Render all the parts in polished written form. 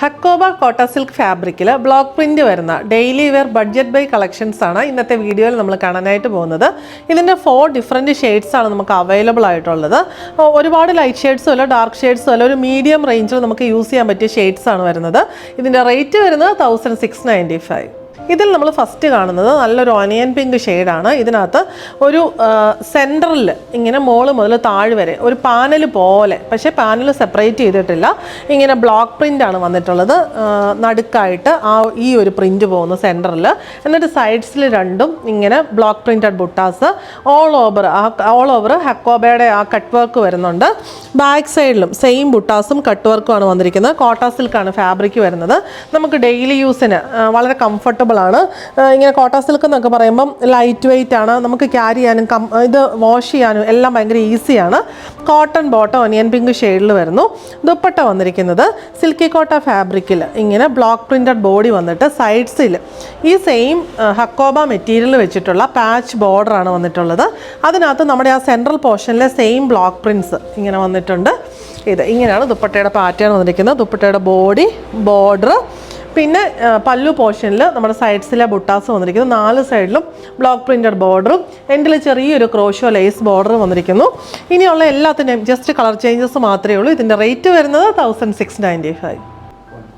Hakoba Kota silk ഫാബ്രിക്കിൽ block print വരുന്ന daily wear budget buy collections ആണ് ഇന്നത്തെ വീഡിയോയിൽ നമ്മൾ കാണാനായിട്ട് പോകുന്നത്. ഇതിൻ്റെ 4 ഡിഫറെൻറ്റ് ഷെയ്ഡ്സ് ആണ് നമുക്ക് അവൈലബിൾ ആയിട്ടുള്ളത്. ഒരുപാട് ലൈറ്റ് ഷെയ്ഡ്സും അല്ല ഡാർക്ക് ഷെയ്ഡ്സും അല്ല, ഒരു മീഡിയം റേഞ്ചിൽ നമുക്ക് യൂസ് ചെയ്യാൻ പറ്റിയ ഷെയ്ഡ്സ് ആണ് വരുന്നത്. ഇതിൻ്റെ റേറ്റ് വരുന്നത് 1695. ഇതിൽ നമ്മൾ ഫസ്റ്റ് കാണുന്നത് നല്ലൊരു ഓനിയൻ പിങ്ക് ഷെയ്ഡാണ്. ഇതിനകത്ത് ഒരു സെൻറ്ററിൽ ഇങ്ങനെ മോള് മുതൽ താഴെ വരെ ഒരു പാനൽ പോലെ, പക്ഷേ പാനൽ സെപ്പറേറ്റ് ചെയ്തിട്ടില്ല, ഇങ്ങനെ ബ്ലോക്ക് പ്രിൻ്റ് ആണ് വന്നിട്ടുള്ളത്. നടുക്കായിട്ട് ഈ ഒരു പ്രിൻ്റ് പോകുന്നു സെൻറ്ററിൽ. എന്നിട്ട് സൈഡ്സിൽ രണ്ടും ഇങ്ങനെ ബ്ലോക്ക് പ്രിൻറ്റഡ് ബുട്ടാസ് ഓൾ ഓവർ ഹക്കോബയുടെ ആ കട്ട് വർക്ക് വരുന്നുണ്ട്. ബാക്ക് സൈഡിലും സെയിം ബുട്ടാസും കട്ട് വർക്കുമാണ് വന്നിരിക്കുന്നത്. കോട്ട സിൽക്കാണ് ഫാബ്രിക് വരുന്നത്. നമുക്ക് ഡെയിലി യൂസിന് വളരെ കംഫർട്ടബിൾ ആണ്. ഇങ്ങനെ കോട്ട സിൽക്ക് എന്നൊക്കെ പറയുമ്പം ലൈറ്റ് വെയിറ്റ് ആണ്, നമുക്ക് ക്യാരി ചെയ്യാനും ഇത് വാഷ് ചെയ്യാനും എല്ലാം ഭയങ്കര ഈസിയാണ്. കോട്ടൺ ബോട്ടം ഒനിയൻ പിങ്ക് ഷെയ്ഡിൽ വരുന്നു. ദുപ്പട്ട വന്നിരിക്കുന്നത് സിൽക്കി കോട്ട ഫാബ്രിക്കിൽ ഇങ്ങനെ ബ്ലോക്ക് പ്രിൻറ്റഡ് ബോഡി വന്നിട്ട് സൈഡ്സിൽ ഈ സെയിം ഹക്കോബ മെറ്റീരിയൽ വെച്ചിട്ടുള്ള പാച്ച് ബോർഡറാണ് വന്നിട്ടുള്ളത്. അതിനകത്ത് നമ്മുടെ ആ സെൻട്രൽ പോർഷനിലെ സെയിം ബ്ലോക്ക് പ്രിൻറ്റ്സ് ഇങ്ങനെ വന്നിട്ടുണ്ട്. ഇത് ഇങ്ങനെയാണ് ദുപ്പട്ടയുടെ പാറ്റേൺ വന്നിരിക്കുന്നത്. ദുപ്പട്ടയുടെ ബോഡി, ബോർഡർ, പിന്നെ പല്ലു പോർഷനിൽ നമ്മുടെ സൈഡ്സിലെ ബുട്ടാസ് വന്നിരിക്കുന്നു. 4 സൈഡിലും ബ്ലോക്ക് പ്രിൻറ്റഡ് ബോർഡറും എൻഡിൽ ചെറിയൊരു ക്രോഷോ ലേസ് ബോർഡർ വന്നിരിക്കുന്നു. ഇനിയുള്ള എല്ലാത്തിൻ്റെയും ജസ്റ്റ് കളർ ചേഞ്ചസ് മാത്രമേ ഉള്ളൂ. ഇതിൻ്റെ റേറ്റ് വരുന്നത് 1695.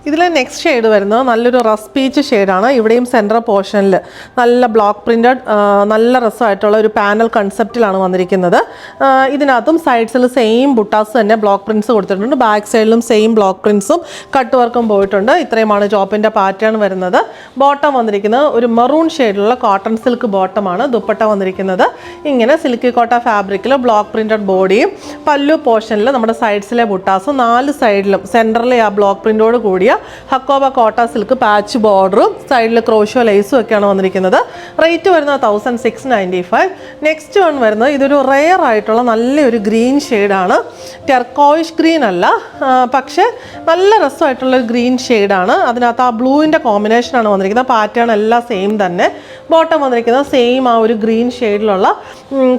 ഇതിൽ നെക്സ്റ്റ് ഷെയ്ഡ് വരുന്നത് നല്ലൊരു റസ് പീച്ച് ഷെയ്ഡാണ്. ഇവിടെയും സെൻട്രൽ പോർഷനിൽ നല്ല ബ്ലോക്ക് പ്രിൻറ്റഡ് നല്ല രസമായിട്ടുള്ള ഒരു പാനൽ കൺസെപ്റ്റിലാണ് വന്നിരിക്കുന്നത്. ഇതിനകത്തും സൈഡ്സിൽ സെയിം ബുട്ടാസ് തന്നെ ബ്ലോക്ക് പ്രിൻറ്റ്സ് കൊടുത്തിട്ടുണ്ട്. ബാക്ക് സൈഡിലും സെയിം ബ്ലോക്ക് പ്രിൻറ്റ്സും കട്ട് വർക്കും പോയിട്ടുണ്ട്. ഇത്രയുമാണ് ടോപ്പിൻ്റെ പാറ്റേൺ വരുന്നത്. ബോട്ടം വന്നിരിക്കുന്നത് ഒരു മെറൂൺ ഷെയ്ഡിലുള്ള കോട്ടൺ സിൽക്ക് ബോട്ടമാണ്. ദുപ്പട്ട വന്നിരിക്കുന്നത് ഇങ്ങനെ സിൽക്കി കോട്ട ഫാബ്രിക്കിൽ ബ്ലോക്ക് പ്രിൻറ്റഡ് ബോഡിയും പല്ലു പോർഷനിൽ നമ്മുടെ സൈഡ്സിലെ ബുട്ടാസും 4 സൈഡിലും സെൻറ്ററിലെ ആ ബ്ലോക്ക് പ്രിൻറ്റോട് കൂടിയ ഹക്കോബ കോട്ട സിൽക്ക് പാച്ച് ബോർഡറും സൈഡിൽ ക്രോഷോ ലേസും ഒക്കെയാണ് വന്നിരിക്കുന്നത്. റേറ്റ് വരുന്നത് 1695. നെക്സ്റ്റ് വൺ വരുന്നത് ഇതൊരു റെയർ ആയിട്ടുള്ള നല്ലൊരു ഗ്രീൻ ഷെയ്ഡാണ്. ടെർക്കോയിഷ് ഗ്രീൻ അല്ല, പക്ഷേ നല്ല രസമായിട്ടുള്ള ഒരു ഗ്രീൻ ഷെയ്ഡാണ്. അതിനകത്ത് ആ ബ്ലൂവിൻ്റെ കോമ്പിനേഷനാണ് വന്നിരിക്കുന്നത്. പാറ്റേൺ എല്ലാം സെയിം തന്നെ. ബോട്ടം വന്നിരിക്കുന്നത് സെയിം ആ ഒരു ഗ്രീൻ ഷെയ്ഡിലുള്ള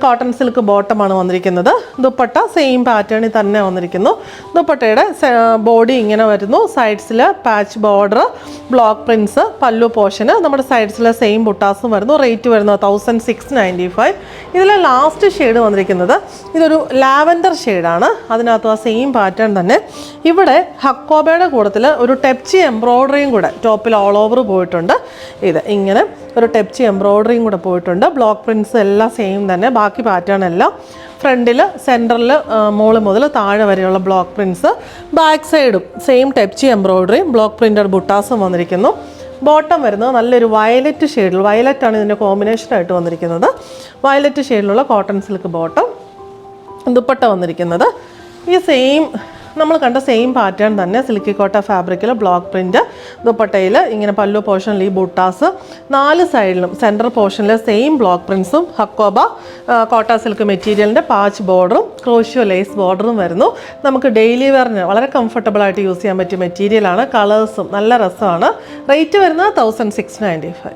കോട്ടൺ സിൽക്ക് ബോട്ടമാണ് വന്നിരിക്കുന്നത്. ദുപ്പട്ട സെയിം പാറ്റേണിൽ തന്നെ വന്നിരിക്കുന്നു. ദുപ്പട്ടയുടെ ബോഡി ഇങ്ങനെ വരുന്നു. സൈഡ്സിൽ പാച്ച് ബോർഡർ, ബ്ലോക്ക് പ്രിൻറ്റ്സ്, പല്ലു പോർഷന് നമ്മുടെ സൈഡ്സിലെ സെയിം ബുട്ടാസും വരുന്നു. റേറ്റ് വരുന്നത് 1695. ഇതിലെ ലാസ്റ്റ് ഷെയ്ഡ് വന്നിരിക്കുന്നത് ഇതൊരു ലാവൻഡർ ഷെയ്ഡാണ്. അതിനകത്ത് ആ സെയിം പാറ്റേൺ തന്നെ. ഇവിടെ ഹക്കോബയുടെ കൂട്ടത്തിൽ ഒരു ടെപ്ചി എംബ്രോയ്ഡറിയും കൂടെ ടോപ്പിൽ ഓൾ ഓവർ പോയിട്ടുണ്ട്. ഇത് ഇങ്ങനെ ഒരു ടെപ്ചി എംബ്രോയ്ഡറിയും കൂടെ പോയിട്ടുണ്ട്. ബ്ലോക്ക് പ്രിൻറ്റ്സ് എല്ലാം സെയിം തന്നെ. ബാക്കി പാറ്റേൺ എല്ലാം ഫ്രണ്ടിൽ സെൻറ്ററിൽ മോള് മുതൽ താഴെ വരെയുള്ള ബ്ലോക്ക് പ്രിൻറ്റ്സ്. ബാക്ക് സൈഡും സെയിം ടെപ്ചി എംബ്രോയ്ഡറിയും ബ്ലോക്ക് പ്രിൻറ്റഡ് ബുട്ടാസും വന്നിരിക്കുന്നു. ബോട്ടം വരുന്നത് നല്ലൊരു വയലറ്റ് ഷെയ്ഡിൽ, വയലറ്റാണ് ഇതിൻ്റെ കോമ്പിനേഷനായിട്ട് വന്നിരിക്കുന്നത്. വയലറ്റ് ഷെയ്ഡിലുള്ള കോട്ടൺ സിൽക്ക് ബോട്ടം. ദുപ്പട്ട വന്നിരിക്കുന്നത് ഈ സെയിം നമ്മൾ കണ്ട സെയിം പാറ്റേൺ തന്നെ. സിൽക്കി കോട്ട ഫാബ്രിക്കിൽ ബ്ലോക്ക് പ്രിൻറ്റ്. ദുപ്പട്ടയിൽ ഇങ്ങനെ പല്ലു പോർഷനിൽ ഈ ബുട്ടാസ്, 4 സൈഡിലും central പോർഷനിലെ same block പ്രിൻറ്റ്സും hakoba Kota silk മെറ്റീരിയലിൻ്റെ പാച്ച് ബോർഡറും ക്രോഷ്യോ ലേസ് ബോർഡറും വരുന്നു. നമുക്ക് ഡെയിലി വെയറിന് വളരെ കംഫർട്ടബിളായിട്ട് യൂസ് ചെയ്യാൻ പറ്റിയ മെറ്റീരിയലാണ്. കളേഴ്സും നല്ല രസമാണ്. റേറ്റ് വരുന്നത് 1695.